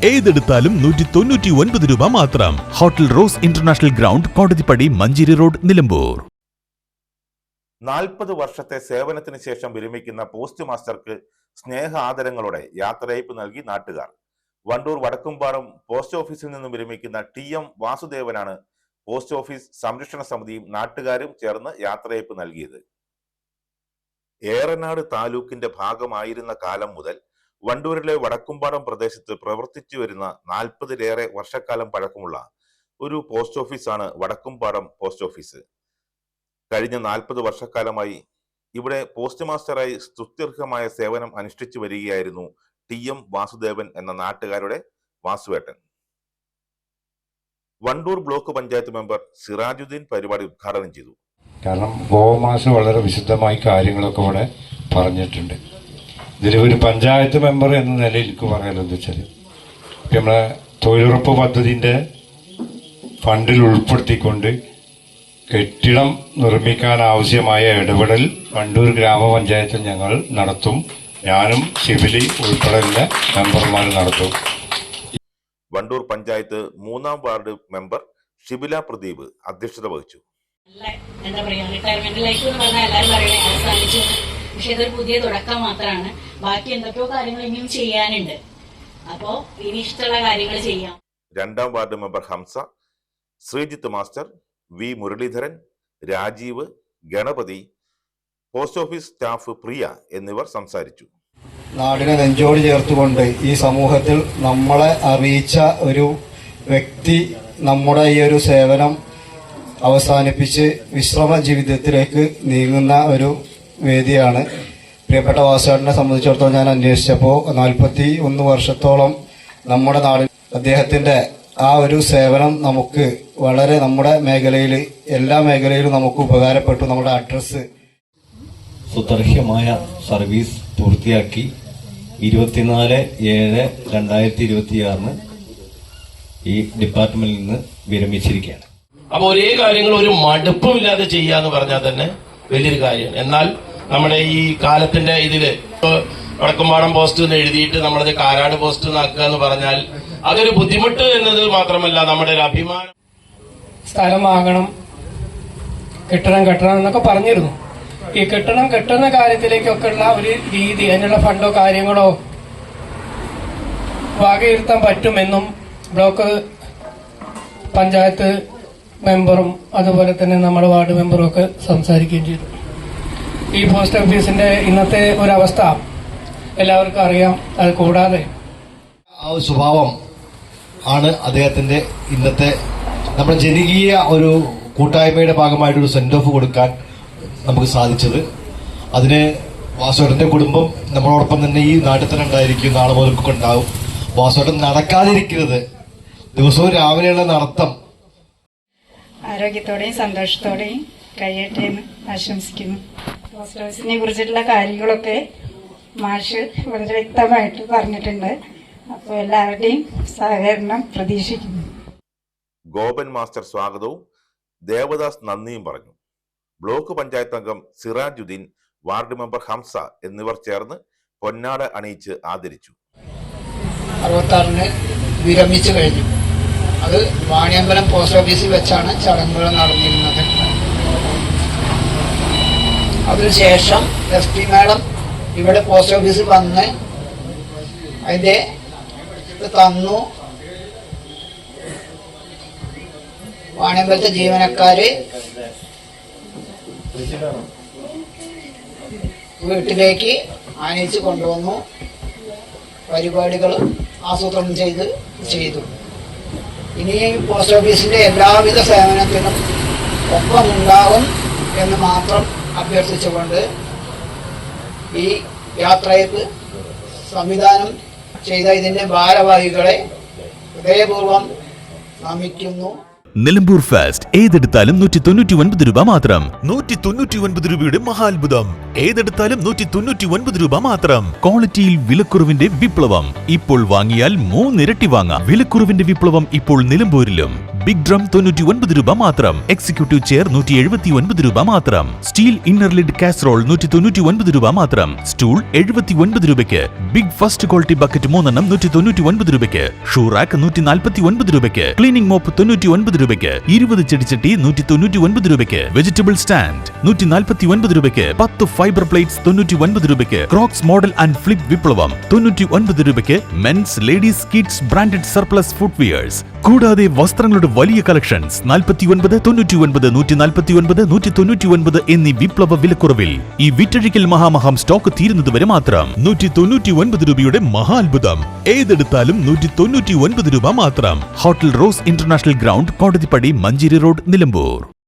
ഏതെടുത്താലും 199 രൂപ മാത്രം. Hotel rose international ground, Kodathippadi, Manjeri road, Nilambur. 40 വർഷത്തെ സേവനത്തിന് ശേഷം വിരമിക്കുന്ന പോസ്റ്റ് മാസ്റ്റർക്ക് സ്നേഹ ആദരങ്ങളോടെ യാത്രയയപ്പ് നൽകി നാട്ടുകാർ. വണ്ടൂർ വടക്കുംപാടം പോസ്റ്റ് ഓഫീസിൽ നിന്നും വിരമിക്കുന്ന TM വാസുദേവനാണ് പോസ്റ്റ് ഓഫീസ് സംരക്ഷണ സമിതിയും നാട്ടുകാരും ചേർന്ന് യാത്രയയപ്പ് നൽകിയത്. ഏറനാട് താലൂക്കിന്റെ ഭാഗമായിരുന്ന കാലം മുതൽ വണ്ടൂരിലെ വടക്കുംപാടം പ്രദേശത്ത് പ്രവർത്തിച്ചു വരുന്ന 40-ലേറെ വർഷക്കാലം പഴക്കമുള്ള ഒരു പോസ്റ്റ് ഓഫീസാണ് വടക്കുംപാടം പോസ്റ്റ് ഓഫീസ്. കഴിഞ്ഞ 40 വർഷക്കാലമായി ഇവിടെ പോസ്റ്റ് മാസ്റ്ററായി സ്തുത്യർഹമായ സേവനം അനുഷ്ഠിച്ചു വരികയായിരുന്നു TM വാസുദേവൻ എന്ന നാട്ടുകാരുടെ വാസുവേട്ടൻ. വണ്ടൂർ ബ്ലോക്ക് പഞ്ചായത്ത് മെമ്പർ സിറാജുദ്ദീൻ പരിപാടി ഉദ്ഘാടനം ചെയ്തു. കാരണം ഗോമാസ് വളരെ വിശദമായി കാര്യങ്ങളൊക്കെ ഇവിടെ പറഞ്ഞിട്ടുണ്ട്. ഇതിൽ ഒരു പഞ്ചായത്ത് മെമ്പർ എന്ന നിലയിൽ എനിക്ക് പറയാനെന്ന് വെച്ചാൽ നമ്മളെ തൊഴിലുറപ്പ് പദ്ധതിൻ്റെ ഫണ്ടിൽ ഉൾപ്പെടുത്തിക്കൊണ്ട് കെട്ടിടം നിർമ്മിക്കാൻ ആവശ്യമായ ഇടപെടൽ വണ്ടൂർ ഗ്രാമപഞ്ചായത്തിൽ ഞങ്ങൾ നടത്തും. ഞാനും സിബിലി ഉൾപ്പെടെയുള്ള മെമ്പർമാർ നടത്തും. വണ്ടൂർ പഞ്ചായത്ത് 3-ാം വാർഡ് മെമ്പർ ഷിബില പ്രദീപ് അധ്യക്ഷത വഹിച്ചു. എന്താ പറയാ, റിട്ടയർമെന്റ് ലൈഫ് എന്ന് പറഞ്ഞാൽ എല്ലാവരും പറയണേ അവസാനിച്ചു. പക്ഷെ ഇതൊരു പുതിയ തുടക്കം മാത്രമാണ്. ബാക്കി എന്തൊക്കെയോ കാര്യങ്ങൾ ഇനിയും ചെയ്യാനുണ്ട്. അപ്പോ ഇനി ഇഷ്ടമുള്ള കാര്യങ്ങൾ ചെയ്യാം. 2-ാം ward member Hamza, Sreejith master, V Muraleedharan, Rajeev, Ganapathi, post office staff Priya എന്നിവർ സംസാരിച്ചു. നാടിനെ നെഞ്ചോട് ചേർത്തുകൊണ്ട് ഈ സമൂഹത്തിൽ നമ്മളെ അറിയിച്ച ഒരു വ്യക്തി നമ്മുടെ ഈ ഒരു സേവനം അവസാനിപ്പിച്ച് വിശ്രമ ജീവിതത്തിലേക്ക് നീങ്ങുന്ന ഒരു വേദിയാണ്. പ്രിയപ്പെട്ട വാസുവേട്ടനെ സംബന്ധിച്ചിടത്തോളം ഞാൻ അന്വേഷിച്ചപ്പോൾ 41 വർഷത്തോളം നമ്മുടെ നാടിൽ അദ്ദേഹത്തിന്റെ ആ ഒരു സേവനം നമുക്ക് വളരെ നമ്മുടെ മേഖലയിൽ എല്ലാ മേഖലയിലും നമുക്ക് ഉപകാരപ്പെട്ടു. നമ്മുടെ അഡ്രസ്സ് സുദർഹ്യമായ സർവീസ് പൂർത്തിയാക്കി 24/7/2026 ഈ ഡിപ്പാർട്ട്മെന്റിൽ നിന്ന് വിരമിച്ചിരിക്കുകയാണ്. അപ്പൊ ഒരേ കാര്യങ്ങൾ ഒരു മടുപ്പുമില്ലാതെ ചെയ്യാന്ന് പറഞ്ഞാൽ തന്നെ വലിയൊരു കാര്യമാണ്. എന്നാൽ നമ്മുടെ ഈ കാലത്തിന്റെ ഇതില് വടക്കുംപാടം പോസ്റ്റ് എന്ന് എഴുതിയിട്ട് നമ്മളത് കാരാട് പോസ്റ്റ് എന്നാക്കുക എന്ന് പറഞ്ഞാൽ അതൊരു ബുദ്ധിമുട്ട് എന്നത് മാത്രമല്ല നമ്മുടെ ഒരു അഭിമാനം. സ്ഥലം വാങ്ങണം, കെട്ടണം എന്നൊക്കെ പറഞ്ഞിരുന്നു. ഈ കെട്ടുന്ന കാര്യത്തിലേക്കൊക്കെ ഉള്ള ഒരു രീതി, അതിനുള്ള ഫണ്ടോ കാര്യങ്ങളോ വകയിരുത്താൻ പറ്റുമെന്നും ബ്ലോക്ക് പഞ്ചായത്ത് മെമ്പറും അതുപോലെ തന്നെ നമ്മുടെ വാർഡ് മെമ്പറും ഒക്കെ സംസാരിക്കുകയും ചെയ്തു. ഈ പോസ്റ്റ് ഓഫീസിന്റെ ഇന്നത്തെ ഒരവസ്ഥ എല്ലാവർക്കും അറിയാം. അത് കൂടാതെ ആ ഒരു സ്വഭാവം ആണ് അദ്ദേഹത്തിന്റെ ഇന്നത്തെ നമ്മുടെ ജനകീയ ഒരു കൂട്ടായ്മയുടെ ഭാഗമായിട്ടൊരു സെൻഡ് ഓഫ് കൊടുക്കാൻ നമുക്ക് സാധിച്ചത്. അതിന് വാസുവേട്ടന്റെ കുടുംബം നമ്മളോടൊപ്പം തന്നെ ഈ നാട്ടിൽ തന്നെ ഉണ്ടായിരിക്കും, നാളെ മുതൽക്കൊക്കെ ഉണ്ടാവും. വാസുവേട്ടൻ നടക്കാതിരിക്കുന്നത്, ദിവസവും രാവിലെയുള്ള നടത്തം ആരോഗ്യത്തോടെയും സന്തോഷത്തോടെയും കഴിയട്ടെ എന്ന് ആശംസിക്കുന്നു. പോസ്റ്റ് ഓഫീസിനെ കുറിച്ചിട്ടുള്ള കാര്യങ്ങളൊക്കെ മാഷ് വളരെ വ്യക്തമായിട്ട് പറഞ്ഞിട്ടുണ്ട്. അപ്പോൾ എല്ലാവരുടെയും സഹകരണം പ്രതീക്ഷിക്കുന്നു. ഗോപൻ മാസ്റ്റർ സ്വാഗതവും ദേവദാസ് നന്ദിയും പറഞ്ഞു. ബ്ലോക്ക് പഞ്ചായത്ത് അംഗം സിറാജുദ്ദീൻ, വാർഡ് മെമ്പർ ഹംസ എന്നിവർ ചേർന്ന് പൊന്നാട അണിയിച്ച് ആദരിച്ചു. 66 വിരമിച്ചു കഴിഞ്ഞു. അത് വാണിയമ്പലം പോസ്റ്റ് ഓഫീസിൽ വെച്ചാണ് ചടങ്ങുകൾ നടന്നിരുന്നത്. അതിനുശേഷം SP മാഡം ഇവിടെ പോസ്റ്റ് ഓഫീസിൽ വന്ന് അതിന്റെ തന്നു. വാണിയമ്പലത്തെ ജീവനക്കാര് വീട്ടിലേക്ക് ആനയിച്ച് കൊണ്ടുവന്നു. പരിപാടികൾ ആസൂത്രണം ചെയ്തു. ഇനി പോസ്റ്റ് ഓഫീസിന്റെ എല്ലാവിധ സേവനത്തിനും ഒപ്പമുണ്ടാകും എന്ന് മാത്രം അഭ്യർത്ഥിച്ചുകൊണ്ട് ഈ യാത്രയയപ്പ് സംവിധാനം ചെയ്ത ഇതിന്റെ ഭാരവാഹികളെ ഹൃദയപൂർവ്വം നമിക്കുന്നു. നിലമ്പൂർ ഫാസ്റ്റ് ഏതെടുത്താലും 199 രൂപ മാത്രം. 199 രൂപയുടെ മഹാത്ഭുതം. ഏതെടുത്താലും 199 രൂപ മാത്രം. ക്വാളിറ്റിയിൽ വിലക്കുറവിന്റെ വിപ്ലവം. ഇപ്പോൾ വാങ്ങിയാൽ 3 ഇരട്ടി വാങ്ങാം. വിലക്കുറവിന്റെ വിപ്ലവം ഇപ്പോൾ നിലമ്പൂരിലും. ബിഗ് ഡ്രം 99 രൂപ മാത്രം. എക്സിക്യൂട്ടീവ് ചെയർ 179 രൂപ മാത്രം. സ്റ്റീൽ ഇന്നർ ലിഡ് കാസറോൾ 199 രൂപ മാത്രം. സ്റ്റൂൾ 79 രൂപയ്ക്ക്. ബിഗ് ഫസ്റ്റ് ക്വാളിറ്റി ബക്കറ്റ് 3 എണ്ണം 199 രൂപയ്ക്ക്. ഷൂ റാക്ക് 149 രൂപയ്ക്ക്. ക്ലീനിംഗ് മോപ്പ് 99 രൂപയ്ക്ക്. 20 ചെടിച്ചട്ടി 199 രൂപയ്ക്ക്. വെജിറ്റബിൾ സ്റ്റാൻഡ് 149 രൂപയ്ക്ക്. 10 ഫൈബർ പ്ലേറ്റ്സ് 99 രൂപയ്ക്ക്. ക്രോക്സ് മോഡൽ ആൻഡ് ഫ്ലിപ്പ് വിപ്ലവം 99 രൂപയ്ക്ക്. Men's ladies kids branded surplus footwears. കൂടാതെ വസ്ത്രങ്ങളുടെ വലിയ കളക്ഷൻസ് 49, 99, 149, 199 എന്നീ വിപ്ലവ വിലക്കുറവിൽ. ഈ വിറ്റഴിക്കൽ മഹാമഹം സ്റ്റോക്ക് തീരുന്നതുവരെ മാത്രം. 199 രൂപയുടെ മഹാത്ഭുതം. ഏതെടുത്താലും 199 രൂപ മാത്രം. Hotel rose international ground, Kodathippadi, Manjeri road, Nilambur.